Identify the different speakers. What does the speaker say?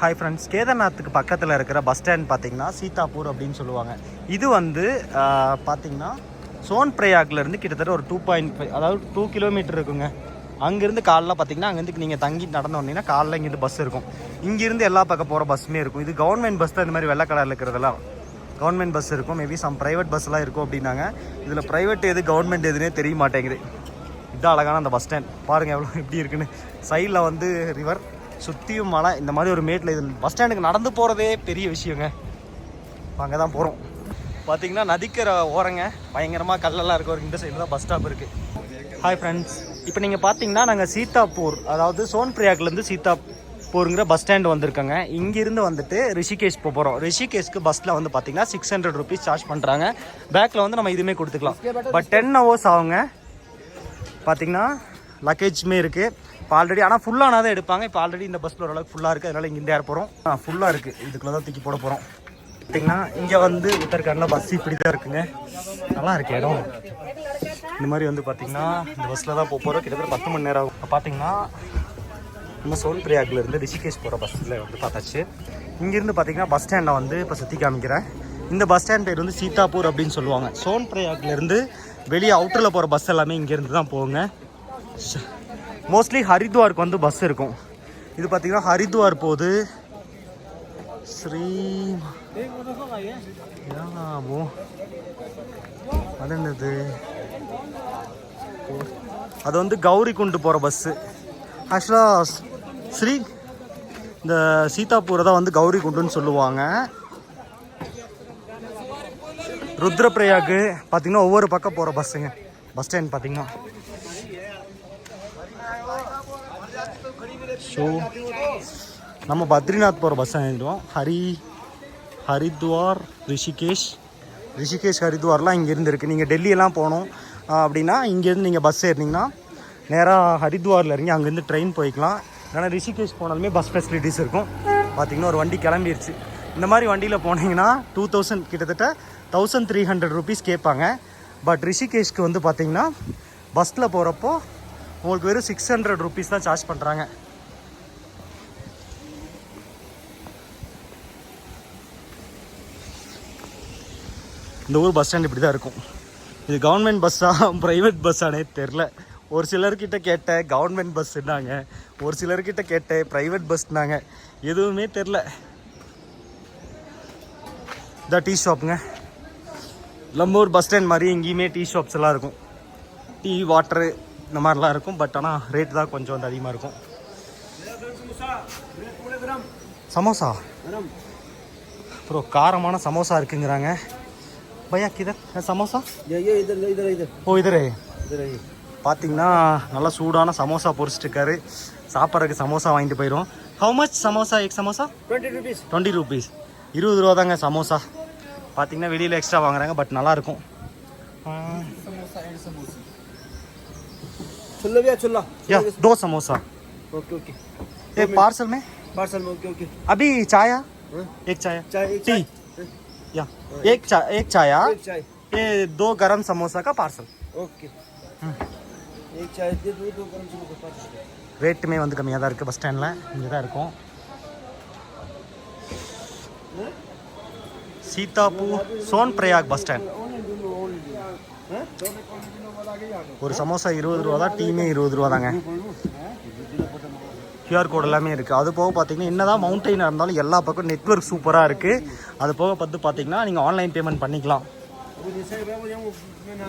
Speaker 1: Hi friends, கேதார்நாத்துக்கு பக்கத்தில் இருக்கிற bus stand பார்த்தீங்கன்னா சீதாப்பூர் அப்படின்னு சொல்லுவாங்க. இது வந்து பார்த்தீங்கன்னா சோன் பிரயாக்லேருந்து கிட்டத்தட்ட ஒரு 2.5 அதாவது 2 கிலோமீட்டர் இருக்குங்க. அங்கேருந்து காலைல பார்த்தீங்கன்னா அங்கேருந்து நீங்கள் தங்கி நடந்து வந்தீங்கன்னா காலைல இங்கேருந்து பஸ் இருக்கும். இங்கேருந்து எல்லா பக்கம் போகிற பஸ்ஸுமே இருக்கும். இது கவர்மெண்ட் பஸ் தான். இந்த மாதிரி வெள்ளை கலரில் இருக்கிறதெல்லாம் கவர்மெண்ட் பஸ் இருக்கும். மேபி சம் ப்ரைவேட் பஸ்லாம் இருக்கும் அப்படின்னாங்க. இதில் ப்ரைவேட் எது கவர்மெண்ட் எதுனே தெரிய மாட்டேங்குது. இதுதான் அழகான அந்த பஸ் ஸ்டாண்ட் பாருங்கள் எவ்வளோ எப்படி இருக்குன்னு. சைடில் வந்து ரிவர், சுற்றியும் மலை. இந்த மாதிரி ஒரு மேட்டில் இது பஸ் ஸ்டாண்டுக்கு நடந்து போகிறதே பெரிய விஷயங்க. அங்கே தான் போகிறோம். பார்த்தீங்கன்னா நதிக்கிற ஓரங்க பயங்கரமாக கல்லெல்லாம் இருக்க ஒரு இந்த சைடில் தான் பஸ் ஸ்டாப் இருக்குது. ஹாய் ஃப்ரெண்ட்ஸ், இப்போ நீங்கள் பார்த்தீங்கன்னா நாங்கள் சீதாப்பூர் அதாவது சோன் பிரயாக்லேருந்து சீதாப்பூருங்கிற பஸ் ஸ்டாண்டு வந்திருக்கோங்க. இங்கேருந்து வந்துட்டு ரிஷிகேஷ் போகிறோம். ரிஷிகேஷ்க்கு பஸ்ஸில் வந்து பார்த்தீங்கன்னா 600 ருபீஸ் சார்ஜ் பண்ணுறாங்க. பேக்கில் வந்து நம்ம இதுவுமே கொடுத்துக்கலாம். பட் 10 ஹவர்ஸ் ஆகுங்க. பார்த்தீங்கன்னா லக்கேஜுமே இருக்குது இப்போ ஆல்ரெடி. ஆனால் ஃபுல்லாக தான் எடுப்பாங்க. இப்போ ஆல்ரெடி இந்த பஸ்ஸில் ஓரளவுக்கு ஃபுல்லாக இருக்குது. அதனால் இங்கே ஏற போகிறோம். ஃபுல்லாக இருக்குது. இதுக்குள்ளே தான் தூக்கி போட போகிறோம். பார்த்தீங்கன்னா இங்கே வந்து உத்தரகாண்டில் பஸ் இப்படி தான் இருக்குங்க. நல்லா இருக்குது இடம். இந்த மாதிரி வந்து பார்த்தீங்கன்னா இந்த பஸ்ஸில் தான் போகிறோம். கிட்டத்தட்ட 10 மணி நேரம் ஆகும். பார்த்தீங்கன்னா நம்ம சோன் பிரயாக்லேருந்து ரிஷிகேஷ் போகிற பஸ்ஸில் வந்து பார்த்தாச்சு. இங்கேருந்து பார்த்தீங்கன்னா பஸ் ஸ்டாண்டில் வந்து இப்போ சுற்றி காமிக்கிறேன். இந்த பஸ் ஸ்டாண்ட் பேர் வந்து சீதாப்பூர் அப்படின்னு சொல்லுவாங்க. சோன் பிரயாக்லேருந்து வெளியே அவுட்டரில் போகிற பஸ் எல்லாமே இங்கேருந்து தான் போகுங்க. மோஸ்ட்லி ஹரித்வாருக்கு வந்து பஸ் இருக்கும். இது பார்த்தீங்கன்னா ஹரித்வார் போகுது. அது என்னது, அது வந்து கௌரி குண்டு போகிற பஸ்ஸு. ஆக்சுவலாக இந்த சீதாப்பூரை தான் வந்து கௌரி குண்டுன்னு சொல்லுவாங்க. ருத்ரப்பிரயாக்கு பார்த்தீங்கன்னா ஒவ்வொரு பக்கம் போகிற பஸ்ஸுங்க. பஸ் ஸ்டாண்ட் பார்த்தீங்கன்னா ஸோ நம்ம பத்ரிநாத் போகிற பஸ் வாங்கிடுவோம். ஹரித்வார் ரிஷிகேஷ் ஹரித்வார்லாம் இங்கேருந்து இருக்குது. நீங்கள் டெல்லியெல்லாம் போகணும் அப்படின்னா இங்கேருந்து நீங்கள் பஸ் ஏறினீங்கன்னா நேராக ஹரித்வாரில் இறங்கி அங்கேருந்து ட்ரெயின் போய்க்கலாம். ஏன்னா ரிஷிகேஷ் போனாலுமே பஸ் ஃபெசிலிட்டிஸ் இருக்கும். பார்த்திங்கன்னா ஒரு வண்டி கிளம்பிடுச்சு. இந்த மாதிரி வண்டியில் போனீங்கன்னா 2000 கிட்டத்தட்ட 1300 ருபீஸ் கேட்பாங்க. பட் ரிஷிகேஷ்க்கு வந்து பார்த்திங்கன்னா பஸ்ஸில் போகிறப்போ உங்களுக்கு வெறும் 600 ருபீஸ் தான் சார்ஜ் பண்ணுறாங்க. இந்த ஊர் பஸ் ஸ்டாண்ட் இப்படி தான் இருக்கும். இது கவர்மெண்ட் பஸ்ஸா ப்ரைவேட் பஸ்ஸானே தெரில. ஒரு சிலர்கிட்ட கேட்டேன் கவர்மெண்ட் பஸ்ஸுன்னாங்க, ஒரு சிலர்கிட்ட கேட்டேன் ப்ரைவேட் பஸ்னாங்க. எதுவுமே தெரில. இந்த டீ ஷாப்புங்க. நம்ம ஊர் பஸ் ஸ்டாண்ட் மாதிரி எங்கேயுமே டீ ஷாப்ஸ் எல்லாம் இருக்கும். டீ, வாட்டரு இந்த மாதிரிலாம் இருக்கும். பட் ஆனால் ரேட் தான் கொஞ்சம் வந்து அதிகமாக இருக்கும். சமோசா ப்ரோ, காரமான சமோசா இருக்குங்கிறாங்க. பையா கிதர் சமோசா ஓ இதரே பார்த்தீங்கன்னா நல்லா சூடான சமோசா பொரிச்சிட்டு இருக்காரு. சாப்பிட்றதுக்கு சமோசா வாங்கிட்டு போயிடும். How much samosa? Egg samosa 20 rupees. 20 ரூபா தாங்க சமோசா. பார்த்தீங்கன்னா வெளியில் எக்ஸ்ட்ரா வாங்குறாங்க. பட் நல்லாயிருக்கும். या 2 समोसा. ओके. एक पार्सल में ओके. अभी चाय, एक चाय टी या एक चाय ये 2 गरम समोसा का पार्सल. ओके. एक चाय दे दो, 2 गरम समोसा पार्सल. ரேட்டுமே வந்து கம்மியாக தான் இருக்குது. பஸ் ஸ்டாண்டில் இங்கே தான் இருக்கும். சீதாப்பூர் சோன் பிரயாக் பஸ் ஸ்டாண்ட். ஒரு சமோசா 20 ரூபா தான். டீமே 20 ரூபா தாங்க. QR கோட் எல்லாமே இருக்குது. அது போக பார்த்தீங்கன்னா என்னதான் மவுண்டெயினாக இருந்தாலும் எல்லா பக்கம் நெட்வொர்க் சூப்பராக இருக்குது. அது போக பார்த்து பார்த்தீங்கன்னா நீங்கள் ஆன்லைன் பேமெண்ட் பண்ணிக்கலாம்.